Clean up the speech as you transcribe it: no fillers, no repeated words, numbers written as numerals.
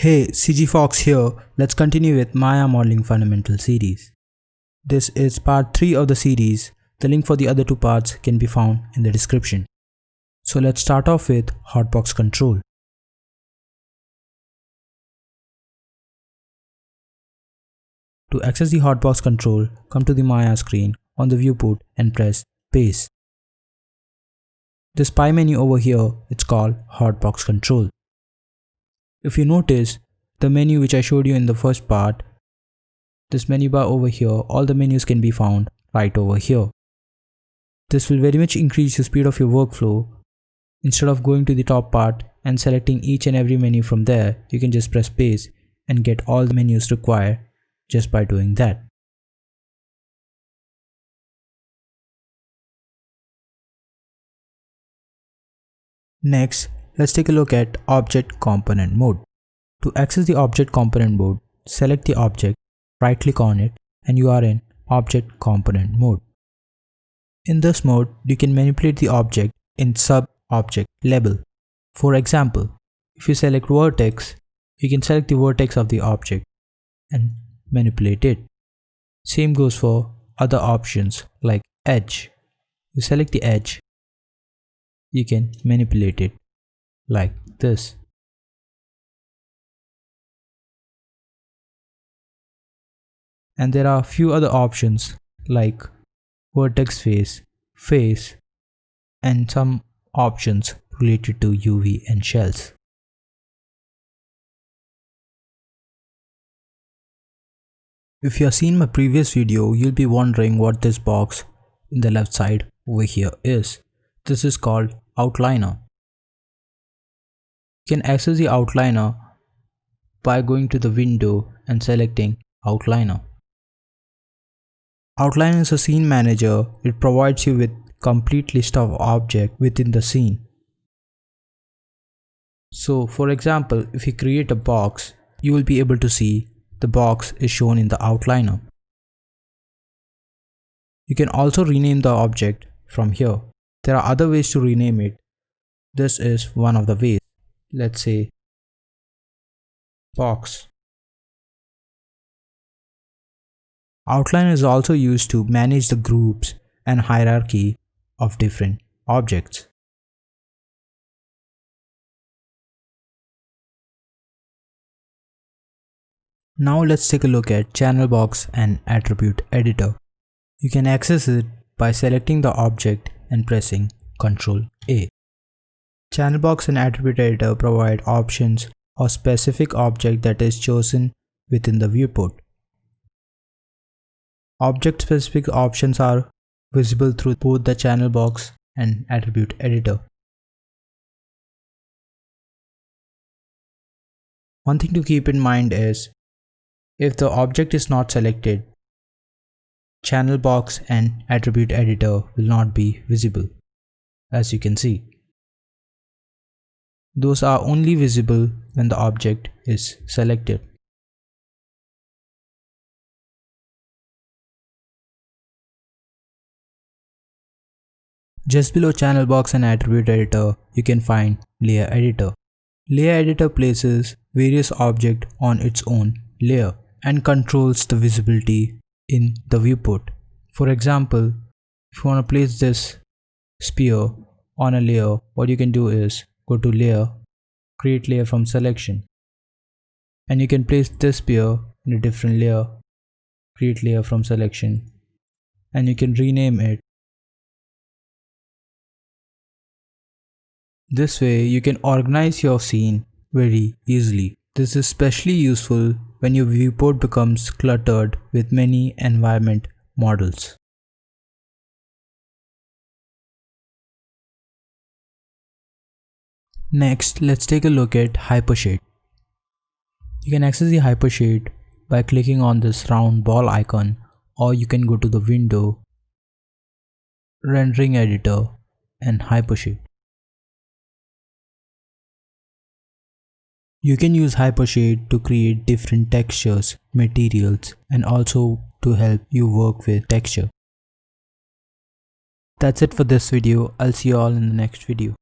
Hey, CG Fox here. Let's continue with Maya Modeling Fundamental series. This is part 3 of the series. The link for the other 2 parts can be found in the description. So let's start off with Hotbox Control. To access the Hotbox Control, come to the Maya screen on the viewport and press Space. This pie menu over here, it's called Hotbox Control. If you notice, the menu which I showed you in the first part, this menu bar over here, all the menus can be found right over here. This will very much increase the speed of your workflow. Instead of going to the top part and selecting each and every menu from there, you can just press space and get all the menus required just by doing that. Next, let's take a look at Object Component Mode. To access the Object Component Mode, select the object, right-click on it, and you are in Object Component Mode. In this mode, you can manipulate the object in sub-object level. For example, if you select vertex, you can select the vertex of the object and manipulate it. Same goes for other options like edge. You select the edge, you can manipulate it like this. And there are a few other options like vertex face, and some options related to UV and shells. If you have seen my previous video, you'll be wondering what this box in the left side over here is. This is called Outliner. You can access the Outliner by going to the window and selecting Outliner. Outliner is a scene manager. It provides you with complete list of objects within the scene. So for example, if you create a box, you will be able to see the box is shown in the Outliner. You can also rename the object from here. There are other ways to rename it. This is one of the ways. Let's say box. Outliner is also used to manage the groups and hierarchy of different objects. Now let's take a look at Channel Box and Attribute Editor. You can access it by selecting the object and pressing Ctrl A. Channel Box and Attribute Editor provide options or specific object that is chosen within the viewport. Object-specific options are visible through both the Channel Box and Attribute Editor. One thing to keep in mind is, if the object is not selected, Channel Box and Attribute Editor will not be visible, as you can see. Those are only visible when the object is selected. Just below Channel Box and Attribute Editor, you can find Layer Editor. Layer Editor places various objects on its own layer and controls the visibility in the viewport. For example, if you want to place this sphere on a layer, what you can do is go to Layer, create layer from selection, and you can place this sphere in a different layer, create layer from selection, and you can rename it. This way you can organize your scene very easily. This is especially useful when your viewport becomes cluttered with many environment models. Next, let's take a look at Hypershade. You can access the Hypershade by clicking on this round ball icon, or you can go to the window, Rendering Editor, and Hypershade. You can use Hypershade to create different textures, materials, and also to help you work with texture. That's it for this video. I'll see you all in the next video.